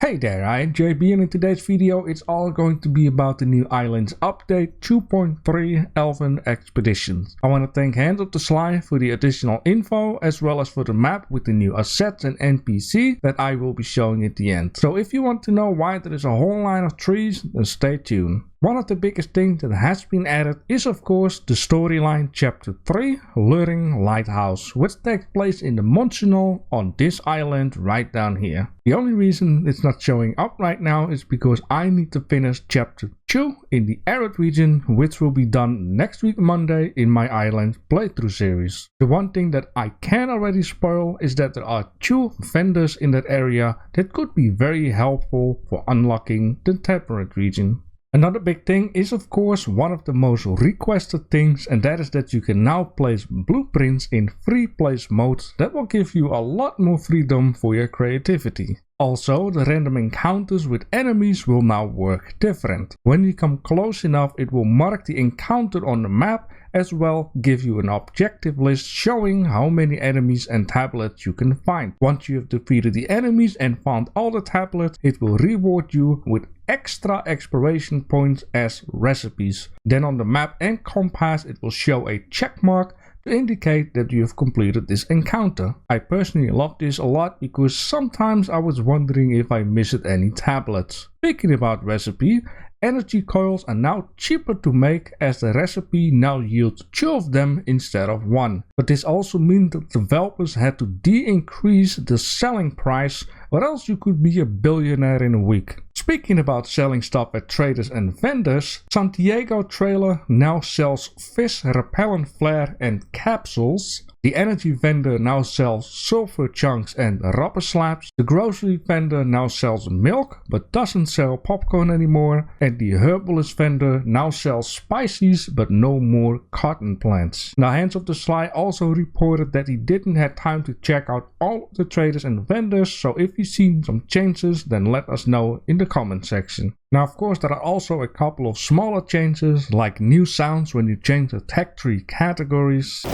Hey there, I am JB, and in today's video it's all going to be about the new Ylands update 2.3 Elven Expeditions. I want to thank Hands of the Sly for the additional info as well as for the map with the new assets and NPC that I will be showing at the end. So if you want to know why there is a whole line of trees, then stay tuned. One of the biggest things that has been added is of course the storyline chapter 3 Luring Lighthouse, which takes place in the Monsunal on this island right down here. The only reason it's not showing up right now is because I need to finish chapter 2 in the arid region, which will be done next week Monday in my Island playthrough series. The one thing that I can already spoil is that there are 2 vendors in that area that could be very helpful for unlocking the temperate region. Another big thing is of course one of the most requested things, and that is that you can now place blueprints in free place mode that will give you a lot more freedom for your creativity. Also, the random encounters with enemies will now work different. When you come close enough, it will mark the encounter on the map, as well give you an objective list showing how many enemies and tablets you can find. Once you have defeated the enemies and found all the tablets, it will reward you with extra exploration points as recipes. Then on the map and compass it will show a check mark to indicate that you have completed this encounter. I personally love this a lot because sometimes I was wondering if I missed any tablets. Speaking about recipe, energy coils are now cheaper to make as the recipe now yields 2 of them instead of 1. But this also means that developers had to increase the selling price, or else you could be a billionaire in a week. Speaking about selling stuff at traders and vendors, San Diego trailer now sells fish repellent flare and capsules. The energy vendor now sells sulfur chunks and rubber slabs. The grocery vendor now sells milk but doesn't sell popcorn anymore. And the herbalist vendor now sells spices but no more cotton plants. Now Hands of the Sly also reported that he didn't have time to check out all of the traders and vendors, so if you've seen some changes then let us know in the comment section. Now of course there are also a couple of smaller changes, like new sounds when you change the tech tree categories.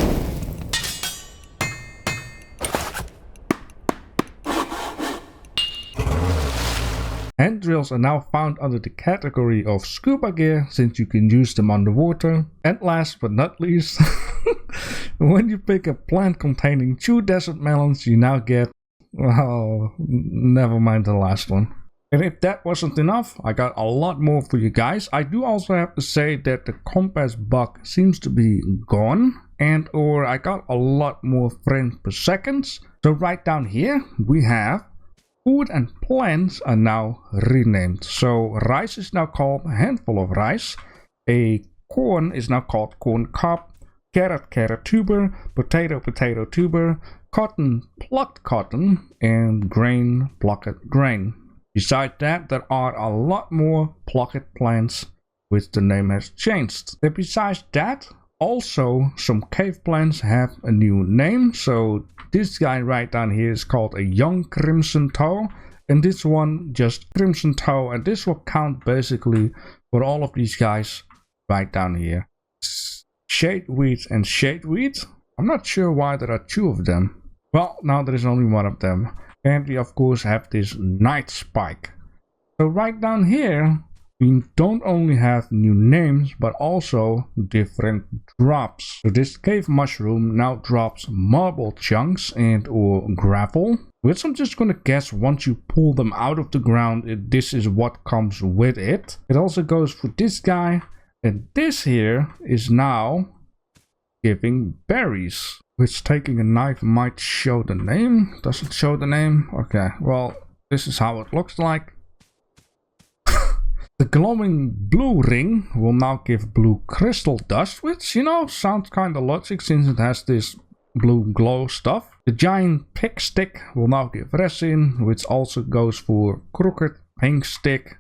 Hand drills are now found under the category of scuba gear, since you can use them underwater. And last but not least, when you pick a plant containing 2 desert melons, you now get, well, never mind the last one. And if that wasn't enough, I got a lot more for you guys. I do also have to say that the compass bug seems to be gone, and or I got a lot more frames per second. So right down here we have food and plants are now renamed. So rice is now called a handful of rice. A corn is now called corn cob. Carrot, carrot tuber. Potato, potato tuber. Cotton, plucked cotton. And grain, plucked grain. Besides that, there are a lot more plucked plants which the name has changed. And besides that, also some cave plants have a new name. So this guy right down here is called a young crimson toe, and this one just crimson toe, and this will count basically for all of these guys right down here. Shadeweed and shadeweed, I'm not sure why there are 2 of them. Well, now there is only 1 of them. And we of course have this night spike. So right down here we don't only have new names but also different drops. So this cave mushroom now drops marble chunks and or gravel, which I'm just gonna guess once you pull them out of the ground this is what comes with it. It also goes for this guy, and this here is now giving berries, which taking a knife might show the name. Does it show the name? Okay, well this is how it looks like. The glowing blue ring will now give blue crystal dust, which, you know, sounds kind of logic since it has this blue glow stuff. The giant pig stick will now give resin, which also goes for crooked pink stick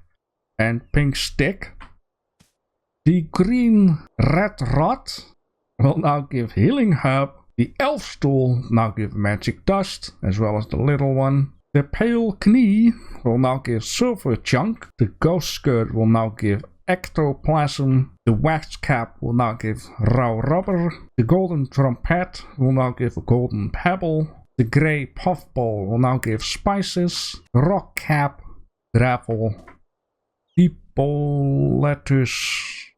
and pink stick. The green red rod will now give healing herb. The elf stool now give magic dust, as well as the little one. The pale knee will now give silver chunk. The ghost skirt will now give ectoplasm. The wax cap will now give raw rubber. The golden trumpet will now give a golden pebble. The grey puffball will now give spices. The rock cap gravel, Depoletus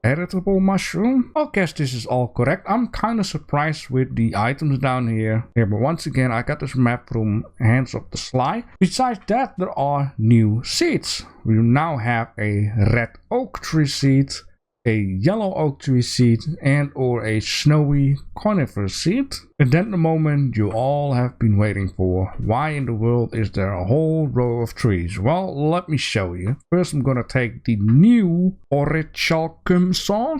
editable mushroom. I guess this is all correct. I'm kind of surprised with the items down here. Yeah, but once again, I got this map from Hands of the Sly. Besides that, there are new seeds. We now have a red oak tree seed, a yellow oak tree seed, and or a snowy conifer seed. And then the moment you all have been waiting for. Why in the world is there a whole row of trees? Well, let me show you. First, I'm gonna take the new Sharkoon saw.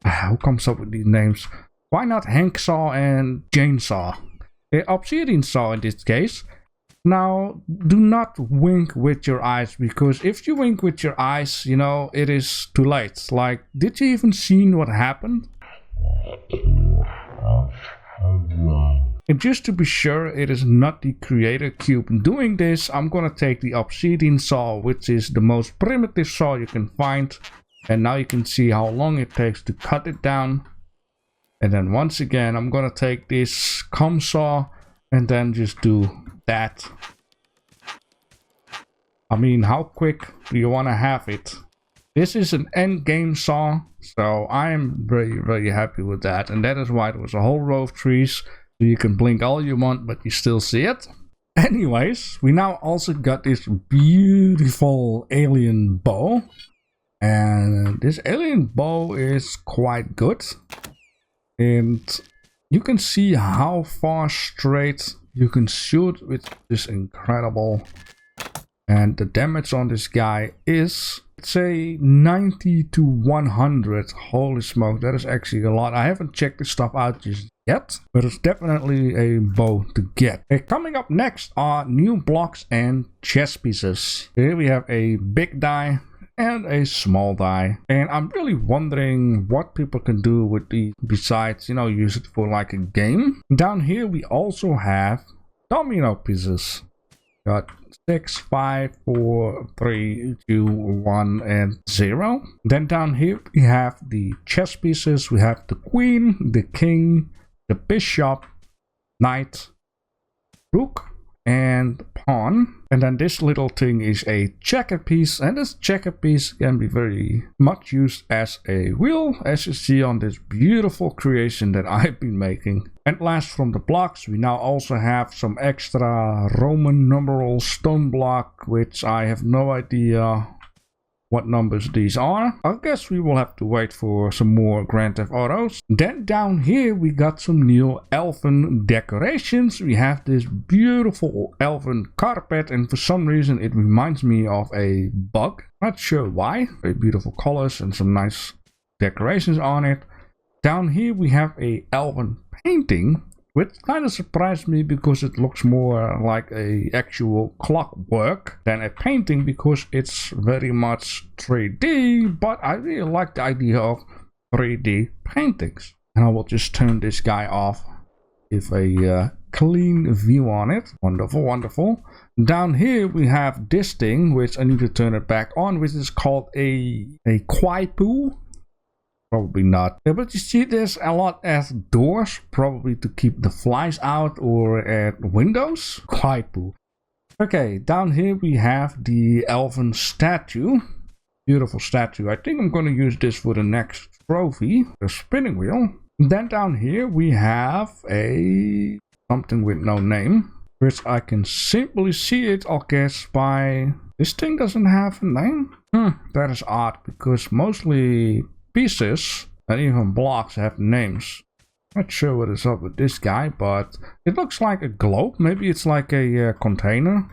Who comes up with these names? Why not Hank saw and Jane saw? A obsidian saw in this case. Now, do not wink with your eyes, because if you wink with your eyes, you know, it is too late. Like, did you even see what happened? And just to be sure it is not the creator cube doing this, I'm gonna take the obsidian saw, which is the most primitive saw you can find. And now you can see how long it takes to cut it down. And then once again, I'm gonna take this com saw and then just do that. I mean, how quick do you want to have it? This is an end game saw, so I am very happy with that. And that is why there was a whole row of trees, so you can blink all you want, but you still see it. Anyways, we now also got this beautiful alien bow. And this alien bow is quite good. And you can see how far straight you can shoot with this incredible. And the damage on this guy is, let's say, 90 to 100. Holy smoke, that is actually a lot. I haven't checked this stuff out just yet, but it's definitely a bow to get. Okay, coming up next are new blocks and chess pieces. Here we have a big die and a small die, and I'm really wondering what people can do with these besides, you know, use it for like a game. Down here we also have domino pieces. Got 6, 5, 4, 3, 2, 1, and 0. Then down here we have the chess pieces. We have the queen, the king, the bishop, knight, rook, and pawn. And then this little thing is a checker piece, and this checker piece can be very much used as a wheel, as you see on this beautiful creation that I've been making. And last from the blocks, we now also have some extra Roman numeral stone block, which I have no idea what numbers these are. I guess we will have to wait for some more Grand Theft Autos. Then down here we got some new elven decorations. We have this beautiful elven carpet, and for some reason it reminds me of a bug. Not sure why. Very beautiful colors and some nice decorations on it. Down here we have a elven painting, which kind of surprised me because it looks more like a actual clockwork than a painting, because it's very much 3D, but I really like the idea of 3D paintings. And I will just turn this guy off, give a clean view on it. Wonderful, wonderful. Down here we have this thing, which I need to turn it back on, which is called a kwaipu. Probably not. Yeah, but you see this a lot as doors, probably to keep the flies out, or at windows. Quite cool. Okay, down here we have the elven statue. Beautiful statue. I think I'm going to use this for the next trophy, the spinning wheel. Then down here we have a something with no name, which I can simply see it, I guess, by this thing doesn't have a name. That is odd, because mostly pieces and even blocks have names. Not sure what is up with this guy, but it looks like a globe. Maybe it's like a container.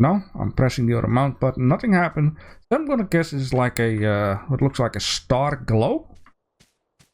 No, I'm pressing the other mount button, nothing happened. So I'm gonna guess it's like a what looks like a star globe.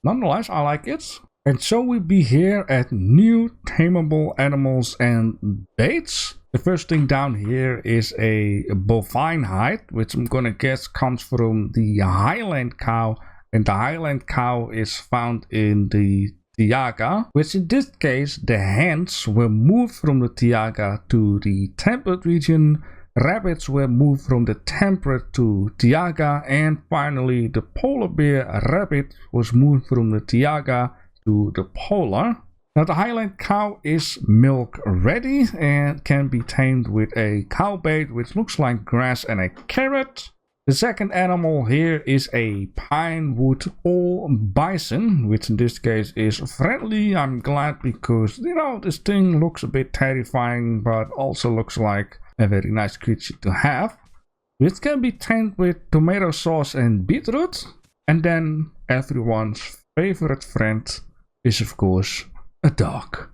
Nonetheless, I like it. And so we be here at new tameable animals and baits. The first thing down here is a bovine hide, which I'm gonna guess comes from the Highland cow. And the Highland cow is found in the Tiaga, which in this case the hens were moved from the Tiaga to the temperate region, rabbits were moved from the temperate to Tiaga, and finally the polar bear rabbit was moved from the Tiaga to the polar. Now the Highland cow is milk ready and can be tamed with a cow bait which looks like grass and a carrot. The second animal here is a pinewood all bison, which in this case is friendly. I'm glad because, you know, this thing looks a bit terrifying but also looks like a very nice creature to have. Which can be tamed with tomato sauce and beetroot. And then everyone's favorite friend is of course a dog.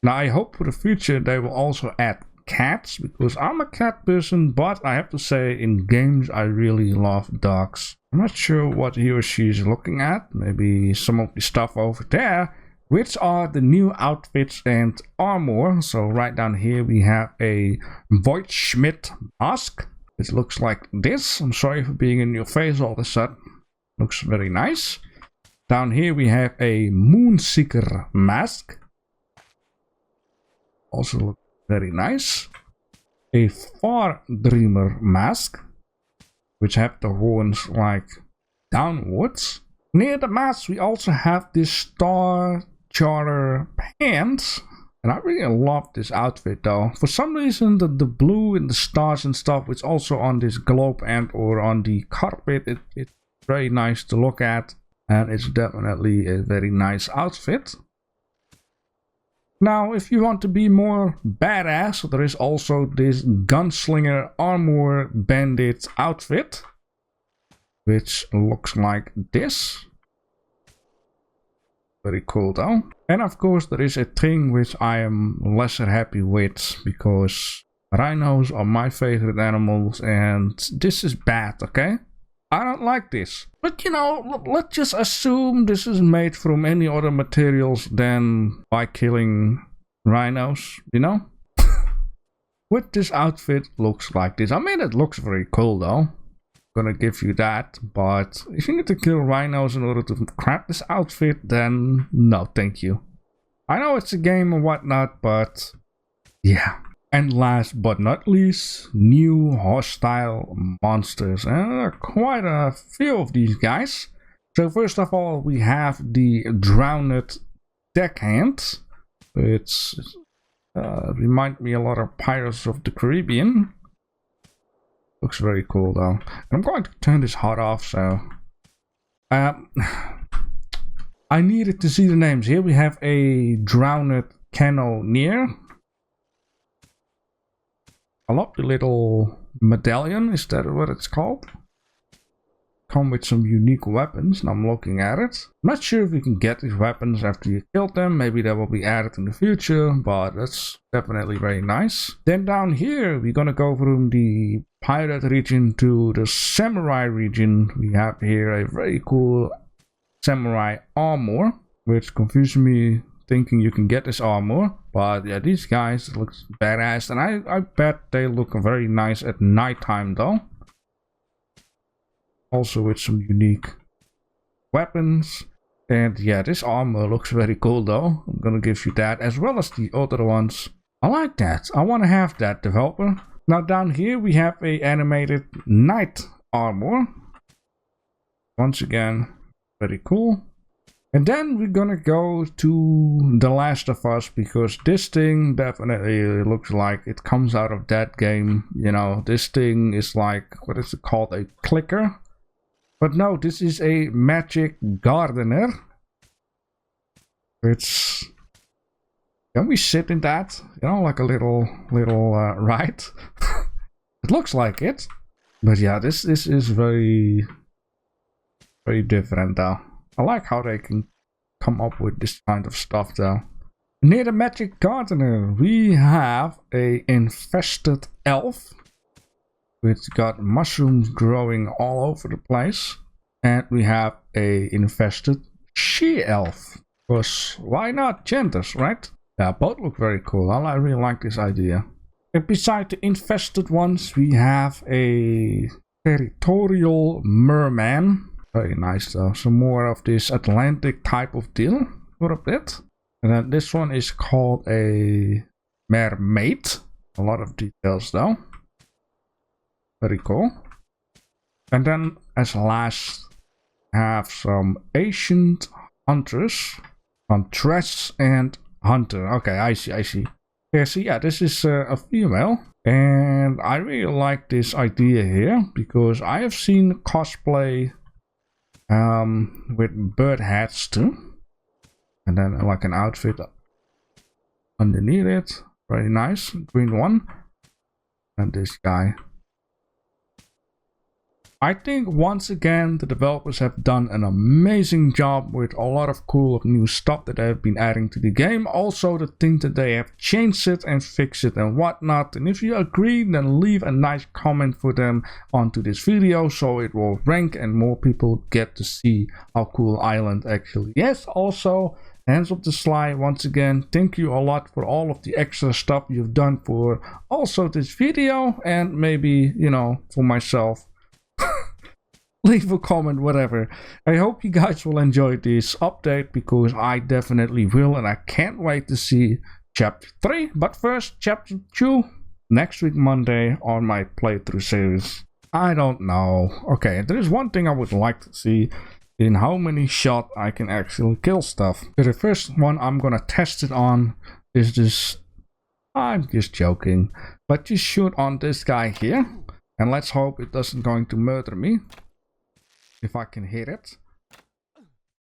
Now I hope for the future they will also add cats, because I'm a cat person, but I have to say in games I really love dogs. I'm not sure what he or she is looking at, maybe some of the stuff over there, which are the new outfits and armor. So right down here we have a Void Schmidt mask, which looks like this. I'm sorry for being in your face all of a sudden. Looks very nice. Down here we have a Moonseeker mask. Also looks very nice. A Far Dreamer mask, which have the horns like downwards. Near the mask we also have this Star Charter pants. And I really love this outfit though. For some reason the blue and the stars and stuff, which also on this globe and or on the carpet, it's very nice to look at. And it's definitely a very nice outfit. Now, if you want to be more badass, there is also this Gunslinger Armor Bandit outfit, which looks like this. Very cool though. And of course there is a thing which I am lesser happy with, because rhinos are my favorite animals and this is bad, okay? I don't like this. But you know, let's just assume this is made from any other materials than by killing rhinos, you know? With this outfit looks like this. I mean, it looks very cool though. Gonna give you that. But if you need to kill rhinos in order to craft this outfit, then no, thank you. I know it's a game and whatnot, but yeah. And last but not least, new hostile monsters. And there are quite a few of these guys. So first of all, we have the Drowned Deckhand. It's remind me a lot of Pirates of the Caribbean. Looks very cool though. And I'm going to turn this HUD off, so I needed to see the names. Here we have a Drowned Cannoneer. I love the little medallion, is that what it's called? Come with some unique weapons, and I'm looking at it. I'm not sure if you can get these weapons after you kill them. Maybe they will be added in the future, but that's definitely very nice. Then down here, we're gonna go from the pirate region to the samurai region. We have here a very cool samurai armor, which confuses me thinking you can get this armor. But yeah, these guys look badass, and I bet they look very nice at nighttime though. Also with some unique weapons. And yeah, this armor looks very cool though. I'm gonna give you that, as well as the other ones. I like that. I want to have that, developer. Now down here we have a animated knight armor. Once again, very cool. And then we're gonna go to The Last of Us, because this thing definitely looks like it comes out of that game. You know, this thing is like, what is it called? A clicker? But no, this is a magic gardener. It's... Can we sit in that? You know, like a little ride? It looks like it. But yeah, this is very different though. I like how they can come up with this kind of stuff though. Near the magic gardener, we have a infested elf, which got mushrooms growing all over the place. And we have a infested she-elf. Because why not? Genders, right? Yeah, both look very cool. I really like this idea. And beside the infested ones, we have a territorial merman. Very nice though. Some more of this Atlantic type of deal for a bit. And then this one is called a mermaid. A lot of details though. Very cool. And then as last, have some ancient hunters from Trust and Hunter. Okay, I see. Yeah, so yeah, this is a female. And I really like this idea here because I have seen cosplay with bird hats too. And then like an outfit underneath it. Very nice. Green one. And this guy. I think once again the developers have done an amazing job with a lot of cool new stuff that they have been adding to the game. Also the things that they have changed it and fixed it and whatnot. And if you agree, then leave a nice comment for them onto this video so it will rank and more people get to see how cool Island actually is. Also, hands up the Sly, once again, thank you a lot for all of the extra stuff you've done for also this video and maybe, you know, for myself. Leave a comment, whatever. I hope you guys will enjoy this update because I definitely will, and I can't wait to see chapter 3. But first, chapter 2 next week Monday on my playthrough series. I don't know. Okay, there is one thing I would like to see in how many shots I can actually kill stuff. So the first one I'm gonna test it on is this. I'm just joking, but you shoot on this guy here, and let's hope it doesn't going to murder me. If I can hit it.